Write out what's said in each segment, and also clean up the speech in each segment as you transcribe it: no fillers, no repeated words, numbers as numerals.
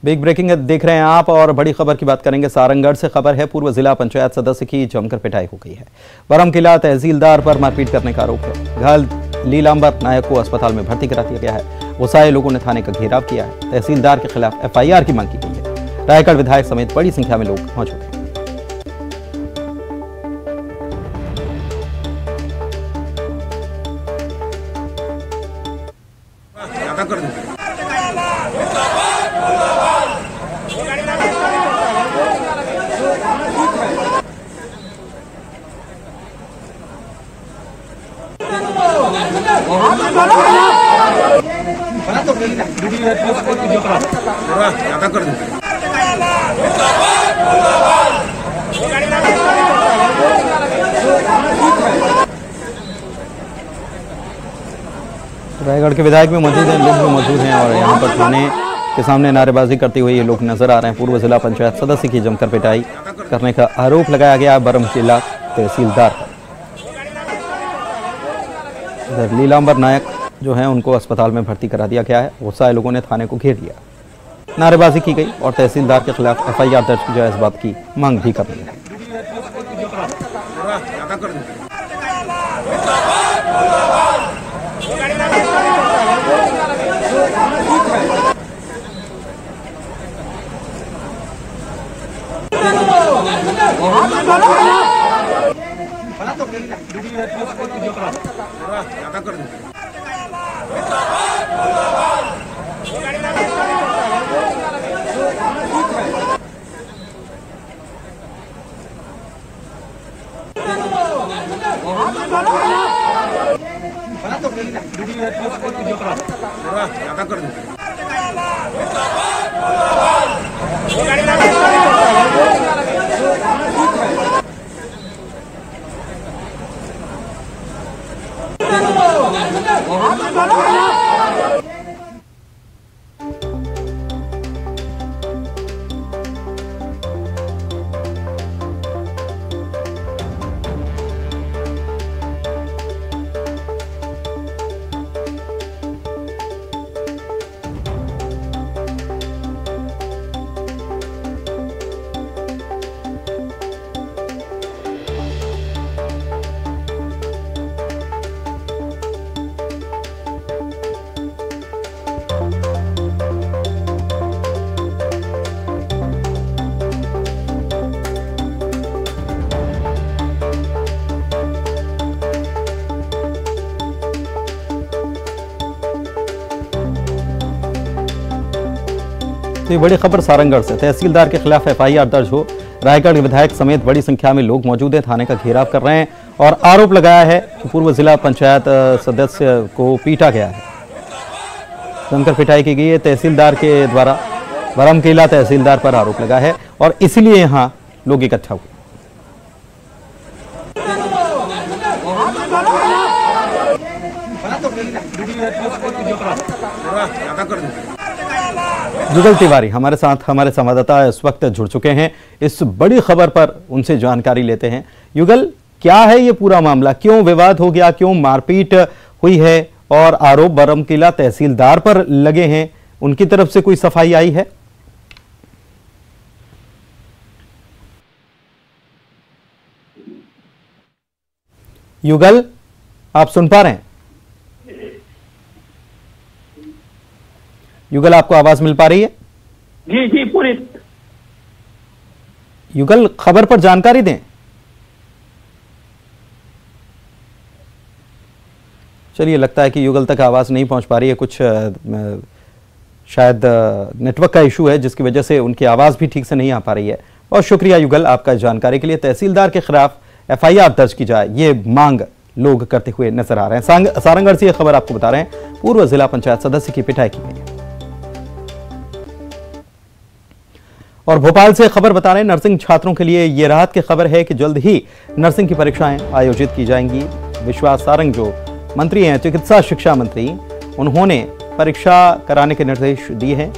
Big breaking देख रहे हैं आप और बड़ी खबर की बात करेंगे। सारंगगढ़ से खबर है, पूर्व जिला पंचायत सदस्य की जमकर पिटाई हो गई है। बरमकिला तहसीलदार पर मारपीट करने का आरोप है। घायल लीलांबर नायक को अस्पताल में भर्ती करा दिया गया है। गुस्साए लोगों ने थाने का घेराव किया है। तहसीलदार के खिलाफ FIR की मांग की गई है। रायगढ़ विधायक समेत बड़ी संख्या में लोग मौजूद हैं। रायगढ़ के विधायक भी मौजूद हैं, लोग भी मौजूद हैं और यहाँ पर थाने के सामने नारेबाजी करते हुए ये लोग नजर आ रहे हैं। पूर्व जिला पंचायत सदस्य की जमकर पिटाई करने का आरोप लगाया गया बरमकिला तहसीलदार पर। इधर लीलांबर नायक जो हैं उनको अस्पताल में भर्ती करा दिया गया है। गुस्साए लोगों ने थाने को घेर लिया, नारेबाजी की गई और तहसीलदार के खिलाफ FIR दर्ज की जाए, इस बात की मांग भी कर रही है। तो ये बड़ी खबर सारंगगढ़ से, तहसीलदार के खिलाफ FIR दर्ज हो। रायगढ़ विधायक समेत बड़ी संख्या में लोग मौजूद हैं, थाने का घेराव कर रहे हैं और आरोप लगाया है कि पूर्व जिला पंचायत सदस्य को पीटा गया है। जमकर पिटाई की गई है तहसीलदार के द्वारा। बरमकिला तहसीलदार पर आरोप लगा है और इसीलिए यहाँ लोग इकट्ठा हुए। जुगल तिवारी हमारे साथ, हमारे संवाददाता इस वक्त जुड़ चुके हैं। इस बड़ी खबर पर उनसे जानकारी लेते हैं। युगल, क्या है ये पूरा मामला, क्यों विवाद हो गया, क्यों मारपीट हुई है और आरोप बरमकिला तहसीलदार पर लगे हैं, उनकी तरफ से कोई सफाई आई है? युगल, आप सुन पा रहे हैं? युगल, आपको आवाज मिल पा रही है? जी जी पूरी। युगल, खबर पर जानकारी दें। चलिए, लगता है कि युगल तक आवाज नहीं पहुंच पा रही है। कुछ शायद नेटवर्क का इशू है जिसकी वजह से उनकी आवाज भी ठीक से नहीं आ पा रही है। बहुत शुक्रिया युगल आपका जानकारी के लिए। तहसीलदार के खिलाफ FIR दर्ज की जाए, ये मांग लोग करते हुए नजर आ रहे हैं। सारंगगढ़ से यह खबर आपको बता रहे हैं, पूर्व जिला पंचायत सदस्य की पिटाई की गई है। और भोपाल से खबर बता रहे हैं, नर्सिंग छात्रों के लिए यह राहत की खबर है कि जल्द ही नर्सिंग की परीक्षाएं आयोजित की जाएंगी। विश्वास सारंग जो मंत्री हैं, चिकित्सा शिक्षा मंत्री, उन्होंने परीक्षा कराने के निर्देश दिए हैं।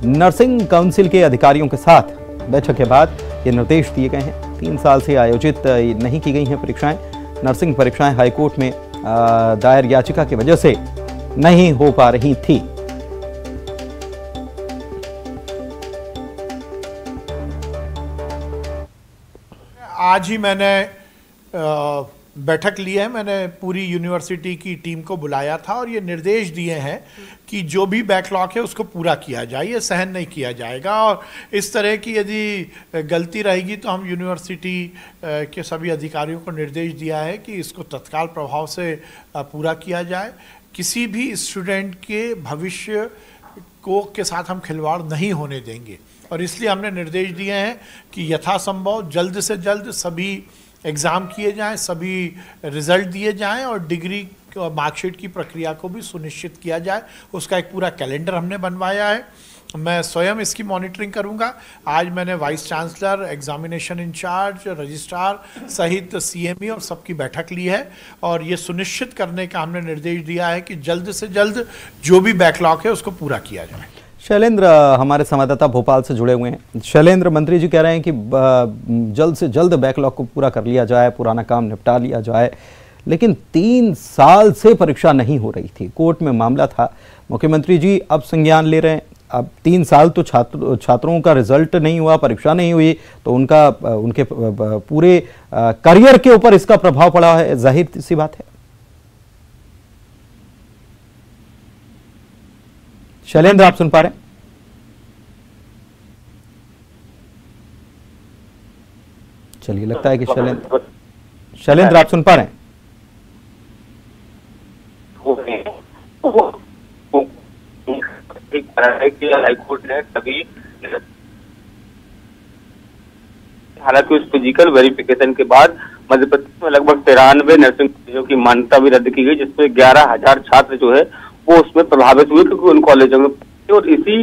नर्सिंग काउंसिल के अधिकारियों के साथ बैठक के बाद ये निर्देश दिए गए हैं। 3 साल से आयोजित नहीं की गई हैं परीक्षाएं। नर्सिंग परीक्षाएं हाईकोर्ट में दायर याचिका की वजह से नहीं हो पा रही थी। आज ही मैंने बैठक ली है। मैंने पूरी यूनिवर्सिटी की टीम को बुलाया था और ये निर्देश दिए हैं कि जो भी बैकलॉग है उसको पूरा किया जाए, ये सहन नहीं किया जाएगा। और इस तरह की यदि गलती रहेगी तो हम यूनिवर्सिटी के सभी अधिकारियों को निर्देश दिया है कि इसको तत्काल प्रभाव से पूरा किया जाए। किसी भी स्टूडेंट के भविष्य के साथ हम खिलवाड़ नहीं होने देंगे और इसलिए हमने निर्देश दिए हैं कि यथासंभव जल्द से जल्द सभी एग्ज़ाम किए जाएं, सभी रिज़ल्ट दिए जाएं और डिग्री मार्कशीट की प्रक्रिया को भी सुनिश्चित किया जाए। उसका एक पूरा कैलेंडर हमने बनवाया है। मैं स्वयं इसकी मॉनिटरिंग करूंगा। आज मैंने vice chancellor, examination incharge, registrar सहित सीएमई और सबकी बैठक ली है और ये सुनिश्चित करने का हमने निर्देश दिया है कि जल्द से जल्द जो भी बैकलॉग है उसको पूरा किया जाए। शैलेंद्र हमारे संवाददाता भोपाल से जुड़े हुए हैं। शैलेंद्र, मंत्री जी कह रहे हैं कि जल्द से जल्द बैकलॉग को पूरा कर लिया जाए, पुराना काम निपटा लिया जाए, लेकिन 3 साल से परीक्षा नहीं हो रही थी, कोर्ट में मामला था। मुख्यमंत्री जी अब संज्ञान ले रहे हैं। अब 3 साल तो छात्रों का रिजल्ट नहीं हुआ, परीक्षा नहीं हुई, तो उनके पूरे करियर के ऊपर इसका प्रभाव पड़ा है, जाहिर सी बात है। शैलेंद्र, आप सुन पा रहे हैं? चलिए, लगता है कि शैलेंद्र आप सुन पा रहे हैं? हाईकोर्ट ने कभी, हालांकि उस फिजिकल वेरिफिकेशन के बाद मध्य प्रदेश में लगभग 93 नर्सिंग कॉलेजों की मान्यता भी रद्द की गई, जिसमें 11,000 छात्र जो है वो उसमें प्रभावित हुए, क्योंकि उन कॉलेजों में और इसी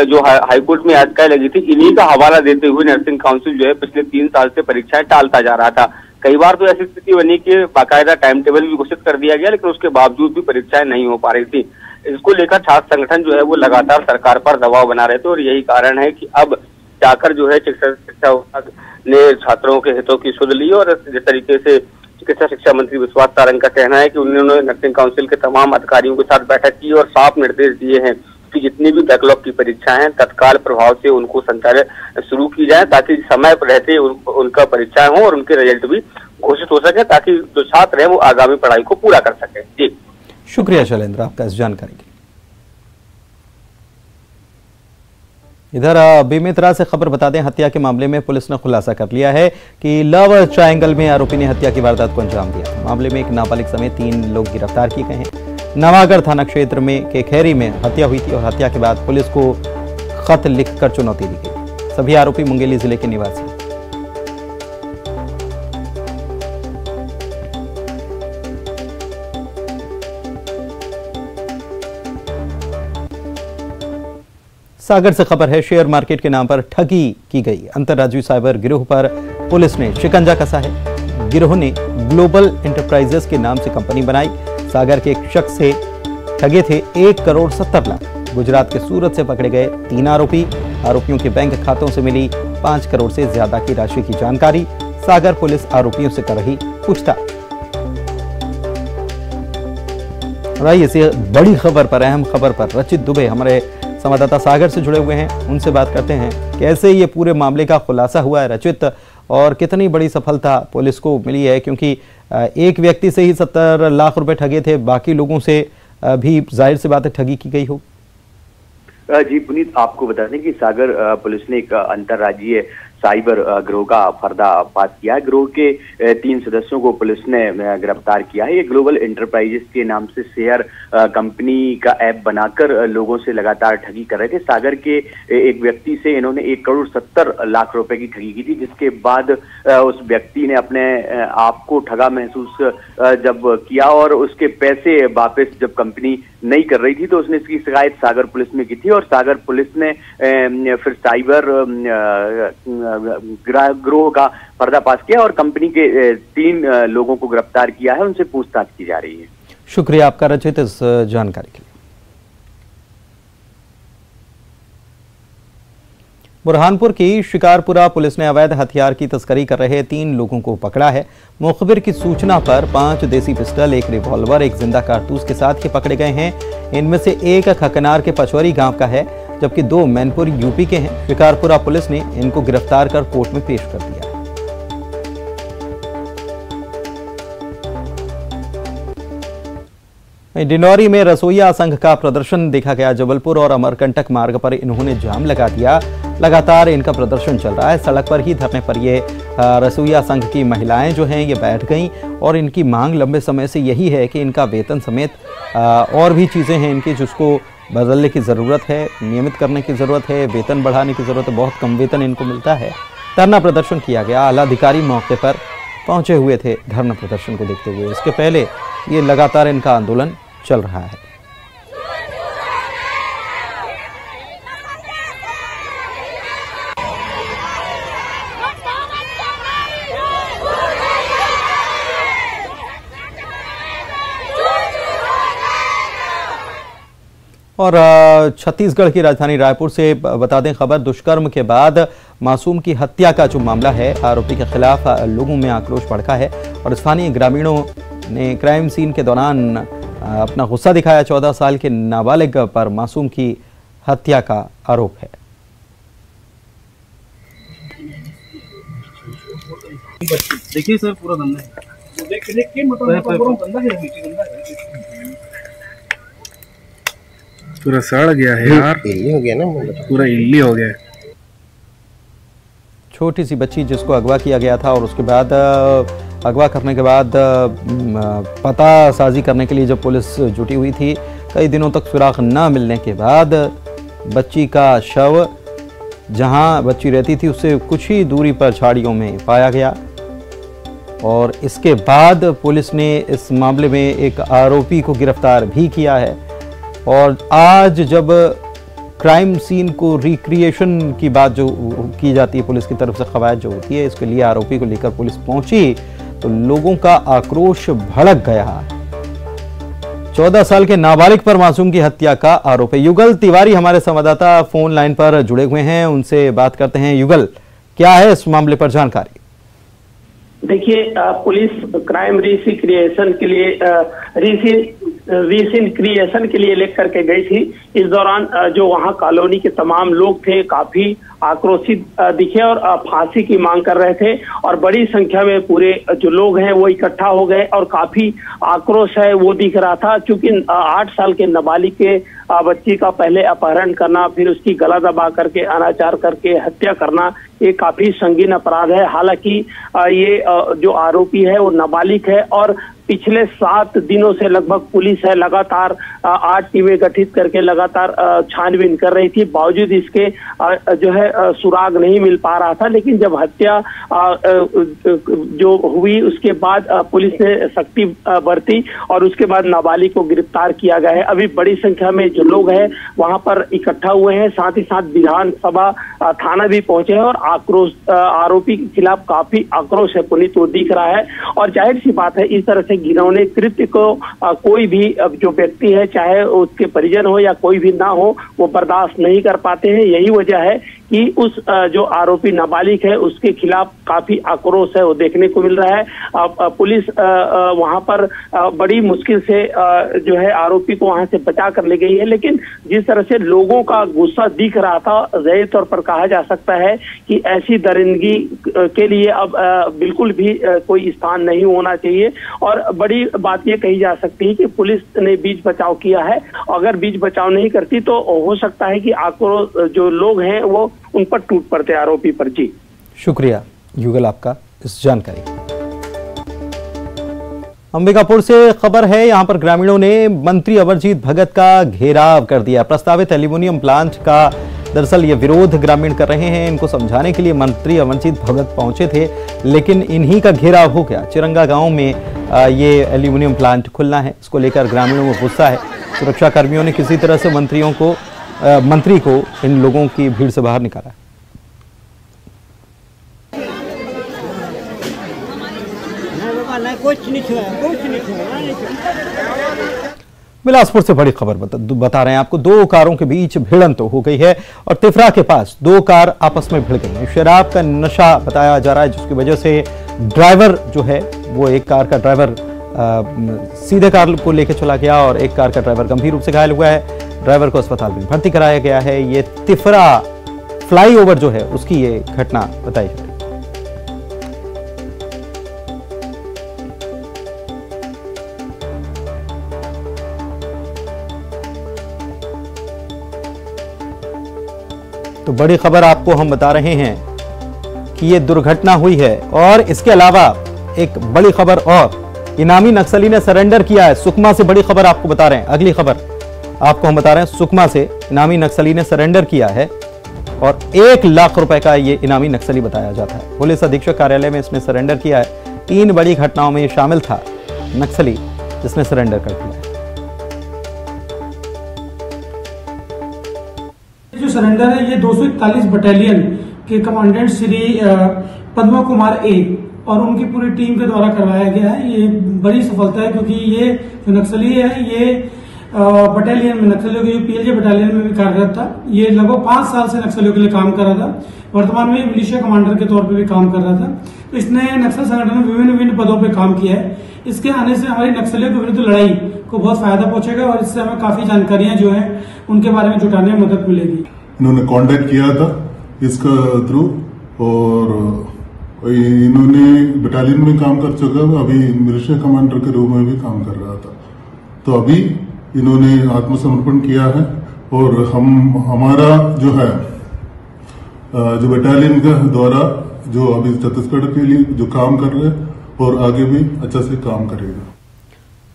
जो हाईकोर्ट में याचिकाएं लगी थी, इन्हीं का हवाला देते हुए नर्सिंग काउंसिल जो है पिछले 3 साल से परीक्षाएं टालता जा रहा था। कई बार तो ऐसी स्थिति बनी कि बाकायदा टाइम टेबल भी घोषित कर दिया गया, लेकिन उसके बावजूद भी परीक्षाएं नहीं हो पा रही थी। इसको लेकर छात्र संगठन जो है वो लगातार सरकार पर दबाव बना रहे थे और यही कारण है कि अब जाकर जो है शिक्षा विभाग ने छात्रों के हितों की सुध ली और जिस तरीके से चिकित्सा शिक्षा मंत्री विश्वास सारंग का कहना है कि उन्होंने नर्सिंग काउंसिल के तमाम अधिकारियों के साथ बैठक की और साफ निर्देश दिए हैं कि जितनी भी बैकलॉग की परीक्षाएं हैं तत्काल प्रभाव से उनको संचालित शुरू की जाए, ताकि समय पर रहते उनका परीक्षाएं हो और उनके रिजल्ट भी घोषित हो सके, ताकि जो छात्र हैं वो आगामी पढ़ाई को पूरा कर सके। जी, शुक्रिया शैलेंद्र आपका इस जानकारी के लिए। इधर बेमेतरा से खबर बता दें, हत्या के मामले में पुलिस ने खुलासा कर लिया है कि लव ट्रायंगल में आरोपी ने हत्या की वारदात को अंजाम दिया। मामले में एक नाबालिग समेत 3 लोग गिरफ्तार किए गए हैं। नवागढ़ थाना क्षेत्र में के खैरी में हत्या हुई थी और हत्या के बाद पुलिस को खत लिखकर चुनौती दी गई। सभी आरोपी मुंगेली जिले के निवासी। सागर से खबर है, शेयर मार्केट के नाम पर ठगी की गई। अंतर्राज्यीय साइबर गिरोह पर पुलिस ने शिकंजा कसा है। गिरोह ने ग्लोबल एंटरप्राइजेस के नाम से कंपनी बनाई। सागर के एक शख्स से ठगे थे 1 करोड़ 70 लाख। गुजरात के सूरत से पकड़े गए 3 आरोपी। आरोपियों के बैंक खातों से मिली 5 करोड़ से ज्यादा की राशि की जानकारी। सागर पुलिस आरोपियों से कर रही पूछताछ। इसी बड़ी खबर पर, अहम खबर पर रचित दुबे हमारे संवाददाता सागर से जुड़े हुए हैं, उनसे बात करते हैं कैसे ये पूरे मामले का खुलासा हुआ है रचित, और कितनी बड़ी सफलता पुलिस को मिली है, क्योंकि एक व्यक्ति से ही 70 लाख रुपए ठगे थे, बाकी लोगों से भी जाहिर सी बात है ठगी की गई हो। जी पुनीत, आपको बता दें कि सागर पुलिस ने एक अंतर्राज्यीय साइबर गिरोह का पर्दाफाश किया है। गिरोह के 3 सदस्यों को पुलिस ने गिरफ्तार किया है। ये ग्लोबल एंटरप्राइजेस के नाम से शेयर कंपनी का ऐप बनाकर लोगों से लगातार ठगी कर रहे थे। सागर के एक व्यक्ति से इन्होंने 1 करोड़ 70 लाख रुपए की ठगी की थी, जिसके बाद उस व्यक्ति ने अपने आप को ठगा महसूस जब किया और उसके पैसे वापस जब कंपनी नहीं कर रही थी तो उसने इसकी शिकायत सागर पुलिस में की थी और सागर पुलिस ने फिर साइबर गिरोह का पर्दाफाश किया और कंपनी के 3 लोगों को गिरफ्तार किया है, उनसे पूछताछ की जा रही है। शुक्रिया आपका रचित इस जानकारी के लिए। बुरहानपुर की शिकारपुरा पुलिस ने अवैध हथियार की तस्करी कर रहे 3 लोगों को पकड़ा है। मुखबिर की सूचना पर 5 देसी पिस्टल, 1 रिवॉल्वर, 1 जिंदा कारतूस के साथ ये पकड़े गए हैं। इनमें से एक खकनार के पचवरी गांव का है, जबकि 2 मैनपुर यूपी के हैं। शिकारपुरा पुलिस ने इनको गिरफ्तार कर कोर्ट में पेश कर दिया। डिंडौरी में रसोइया संघ का प्रदर्शन देखा गया। जबलपुर और अमरकंटक मार्ग पर इन्होंने जाम लगा दिया। लगातार इनका प्रदर्शन चल रहा है। सड़क पर ही धरने पर ये रसोइया संघ की महिलाएं जो हैं ये बैठ गईं और इनकी मांग लंबे समय से यही है कि इनका वेतन समेत और भी चीज़ें हैं इनकी जिसको बदलने की ज़रूरत है, नियमित करने की ज़रूरत है, वेतन बढ़ाने की ज़रूरत है। बहुत कम वेतन इनको मिलता है। धरना प्रदर्शन किया गया। आला अधिकारी मौके पर पहुंचे हुए थे धरना प्रदर्शन को देखते हुए। इसके पहले ये लगातार इनका आंदोलन चल रहा है। और छत्तीसगढ़ की राजधानी रायपुर से बता दें खबर, दुष्कर्म के बाद मासूम की हत्या का जो मामला है, आरोपी के खिलाफ लोगों में आक्रोश भड़का है और स्थानीय ग्रामीणों ने क्राइम सीन के दौरान अपना गुस्सा दिखाया। 14 साल के नाबालिग पर मासूम की हत्या का आरोप है। देखिए सर, पूरा धंधा है। देखिए मतलब पूरा धंधा है, पूरा सड़ गया है यार, इल्ली हो गया ना, पूरा इल्ली हो गया। छोटी सी बच्ची जिसको अगवा किया गया था और उसके बाद अगवा करने के बाद पता साजी करने के लिए जब पुलिस जुटी हुई थी, कई दिनों तक सुराग न मिलने के बाद बच्ची का शव जहां बच्ची रहती थी उससे कुछ ही दूरी पर झाड़ियों में पाया गया और इसके बाद पुलिस ने इस मामले में एक आरोपी को गिरफ्तार भी किया है। और आज जब क्राइम सीन को रिक्रिएशन की बात जो की जाती है पुलिस की तरफ से, कवायद जो होती है, इसके लिए आरोपी को लेकर पुलिस पहुंची तो लोगों का आक्रोश भड़क गया। 14 साल के नाबालिग पर मासूम की हत्या का आरोप है। युगल तिवारी हमारे संवाददाता फोन लाइन पर जुड़े हुए हैं, उनसे बात करते हैं। युगल, क्या है इस मामले पर जानकारी? देखिए, पुलिस क्राइम रिक्रिएशन के लिए क्रिएशन के लिए लेकर के गई थी। इस दौरान जो वहां कॉलोनी के तमाम लोग थे काफी आक्रोशित दिखे और फांसी की मांग कर रहे थे और बड़ी संख्या में पूरे जो लोग हैं वो इकट्ठा हो गए और काफी आक्रोश है वो दिख रहा था, क्योंकि 8 साल के नाबालिग के बच्ची का पहले अपहरण करना, फिर उसकी गला दबा करके अनाचार करके हत्या करना, ये काफी संगीन अपराध है। हालांकि ये जो आरोपी है वो नाबालिग है और पिछले 7 दिनों से लगभग पुलिस है लगातार 8 टीमें गठित करके लगातार छानबीन कर रही थी। बावजूद इसके जो है सुराग नहीं मिल पा रहा था। लेकिन जब हत्या जो हुई उसके बाद पुलिस ने सख्ती बरती और उसके बाद नाबालिग को गिरफ्तार किया गया है। अभी बड़ी संख्या में जो लोग हैं वहां पर इकट्ठा हुए हैं, साथ ही साथ विधानसभा थाना भी पहुंचे हैं और आक्रोश आरोपी के खिलाफ काफी आक्रोश है पुनीत वो दिख रहा है। और जाहिर सी बात है इस तरह से घिनौने कृत्य को कोई भी जो व्यक्ति है, चाहे उसके परिजन हो या कोई भी ना हो, वो बर्दाश्त नहीं कर पाते हैं। यही वजह है कि उस जो आरोपी नाबालिग है उसके खिलाफ काफी आक्रोश है वो देखने को मिल रहा है। पुलिस वहां पर बड़ी मुश्किल से जो है आरोपी को वहां से बचा कर ले गई है। लेकिन जिस तरह से लोगों का गुस्सा दिख रहा था, जाहिर तौर पर कहा जा सकता है कि ऐसी दरिंदगी के लिए अब बिल्कुल भी कोई स्थान नहीं होना चाहिए। और बड़ी बात ये कही जा सकती है कि पुलिस ने बीच बचाव किया है। अगर बीच बचाव नहीं करती तो हो सकता है कि आक्रोश जो लोग हैं वो उन पर टूट पड़ते आरोपी पर। जी शुक्रिया युगल आपका इस जानकारी। अंबिकापुर से खबर है, यहां पर ग्रामीणों ने मंत्री अमरजीत भगत का घेराव कर दिया। प्रस्तावित एल्यूमिनियम प्लांट का दरअसल ये विरोध ग्रामीण कर रहे हैं। इनको समझाने के लिए मंत्री अमरजीत भगत पहुंचे थे, लेकिन इन्हीं का घेराव हो गया। चिरंगा गांव में ये एल्यूमिनियम प्लांट खुलना है, इसको लेकर ग्रामीणों को गुस्सा है। सुरक्षा कर्मियों ने किसी तरह से मंत्री को इन लोगों की भीड़ से बाहर निकाला। बिलासपुर से बड़ी खबर बता रहे हैं आपको। 2 कारों के बीच भिड़ंत हो गई है और तिफरा के पास 2 कार आपस में भिड़ गई हैं। शराब का नशा बताया जा रहा है, जिसकी वजह से ड्राइवर जो है वो एक कार का ड्राइवर सीधे कार को लेकर चला गया और एक कार का ड्राइवर गंभीर रूप से घायल हुआ है। ड्राइवर को अस्पताल में भर्ती कराया गया है। ये तिफरा फ्लाईओवर जो है उसकी ये घटना बताई जा रही है। तो बड़ी खबर आपको हम बता रहे हैं कि ये दुर्घटना हुई है। और इसके अलावा एक बड़ी खबर और, इनामी नक्सली ने सरेंडर किया है। सुकमा से बड़ी खबर आपको बता रहे हैं। अगली खबर आपको हम बता रहे हैं, सुकमा से इनामी नक्सली ने सरेंडर किया है और 1 लाख रुपए का ये इनामी नक्सली बताया जाता है। पुलिस अधीक्षक कार्यालय में इसने सरेंडर किया है। 3 बड़ी घटनाओं में ये शामिल था नक्सली जिसने सरेंडर कर दिया है। जो सरेंडर है ये 241 बटालियन के कमांडेंट श्री पद्मा कुमार ए और उनकी पूरी टीम के द्वारा करवाया गया है। ये बड़ी सफलता है क्योंकि ये जो नक्सली है ये बटालियन में, नक्सलियों के पीएलजे बटालियन में भी कार्यरत था। ये लगभग 5 साल से नक्सलियों के लिए काम कर रहा था। वर्तमान में मिलिशिया कमांडर के तौर पे भी काम कर रहा था। तो इसने नक्सल संगठन में विभिन्न पदों पे काम किया है। इसके आने से हमारी नक्सलियों के विरुद्ध लड़ाई को बहुत फायदा पहुंचेगा और इससे हमें काफी जानकारियां जो है उनके बारे में जुटाने में मदद मिलेगी। इन्होंने कांटेक्ट किया था इसका थ्रू और इन्होंने बटालियन में काम कर चुका है, अभी मिलिशिया कमांडर के रूप में भी काम कर रहा था। तो अभी इन्होंने आत्मसमर्पण किया है और हमारा जो है जो बटालियन के द्वारा जो अभी छत्तीसगढ़ के लिए जो काम कर रहे हैं और आगे भी अच्छा से काम करेगा।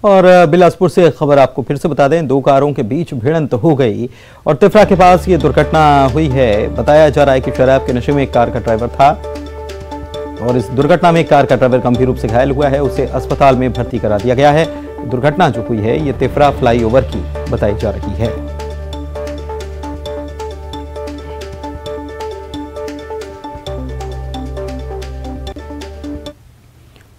और बिलासपुर से खबर आपको फिर से बता दें, 2 कारों के बीच भिड़ंत हो गई और तिफरा के पास ये दुर्घटना हुई है। बताया जा रहा है कि शराब के नशे में एक कार का ड्राइवर था और इस दुर्घटना में एक कार का ड्राइवर गंभीर रूप से घायल हुआ है। उसे अस्पताल में भर्ती करा दिया गया है। दुर्घटना जो हुई है ये तिफरा फ्लाईओवर की बताई जा रही है।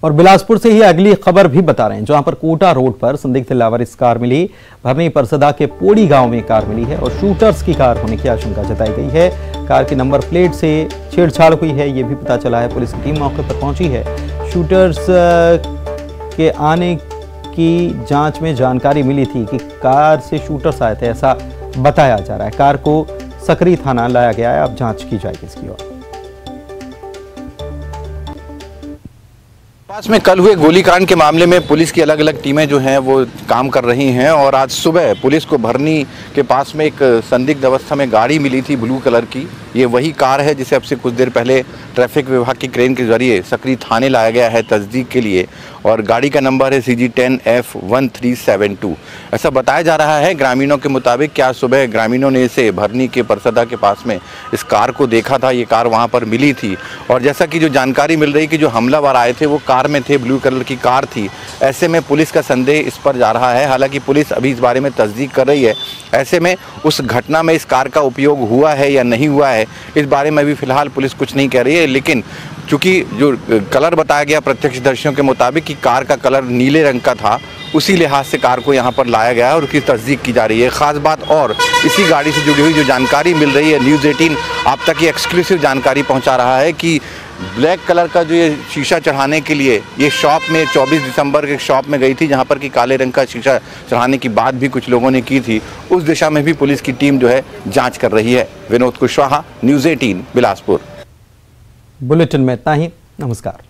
और बिलासपुर से ही अगली खबर भी बता रहे हैं, जहां पर कोटा रोड पर संदिग्ध लावारिस कार मिली। भरनी परसदा के पोड़ी गांव में कार मिली है और शूटर्स की कार होने की आशंका जताई गई है। कार की नंबर प्लेट से छेड़छाड़ हुई है, यह भी पता चला है। पुलिस की टीम मौके पर पहुंची है। शूटर्स के आने की जांच में जानकारी मिली थी कि कार से शूटर्स आए थे, ऐसा बताया जा रहा है। कार को सकरी थाना लाया गया है, अब जांच की जाएगी इसकी। और पास में कल हुए गोलीकांड के मामले में पुलिस की अलग अलग टीमें जो हैं वो काम कर रही हैं और आज सुबह पुलिस को भरनी के पास में एक संदिग्ध अवस्था में गाड़ी मिली थी ब्लू कलर की। ये वही कार है जिसे अब से कुछ देर पहले ट्रैफिक विभाग की क्रेन के जरिए सकरी थाने लाया गया है तस्दीक के लिए और गाड़ी का नंबर है CG10F1372। ऐसा बताया जा रहा है ग्रामीणों के मुताबिक कि आज सुबह ग्रामीणों ने इसे भरनी के परसदा के पास में इस कार को देखा था। ये कार वहाँ पर मिली थी और जैसा कि जो जानकारी मिल रही कि जो हमलावर आए थे वो कार में थे, ब्लू कलर की कार थी। ऐसे में पुलिस का संदेह इस पर जा रहा है। हालांकि पुलिस अभी इस बारे में तस्दीक कर रही है। ऐसे में उस घटना में इस कार का उपयोग हुआ है या नहीं हुआ है इस बारे में भी फिलहाल पुलिस कुछ नहीं कह रही है। लेकिन चूंकि जो कलर बताया गया प्रत्यक्षदर्शियों के मुताबिक कि कार का कलर नीले रंग का था, उसी लिहाज से कार को यहाँ पर लाया गया है और उसकी तस्दीक की जा रही है। खास बात और इसी गाड़ी से जुड़ी हुई जो जानकारी मिल रही है, न्यूज़ 18 आप तक ये एक्सक्लूसिव जानकारी पहुँचा रहा है कि ब्लैक कलर का जो ये शीशा चढ़ाने के लिए ये शॉप में 24 दिसंबर के शॉप में गई थी, जहां पर कि काले रंग का शीशा चढ़ाने की बात भी कुछ लोगों ने की थी। उस दिशा में भी पुलिस की टीम जो है जांच कर रही है। विनोद कुशवाहा, न्यूज़ 18 बिलासपुर। बुलेटिन में इतना ही। नमस्कार।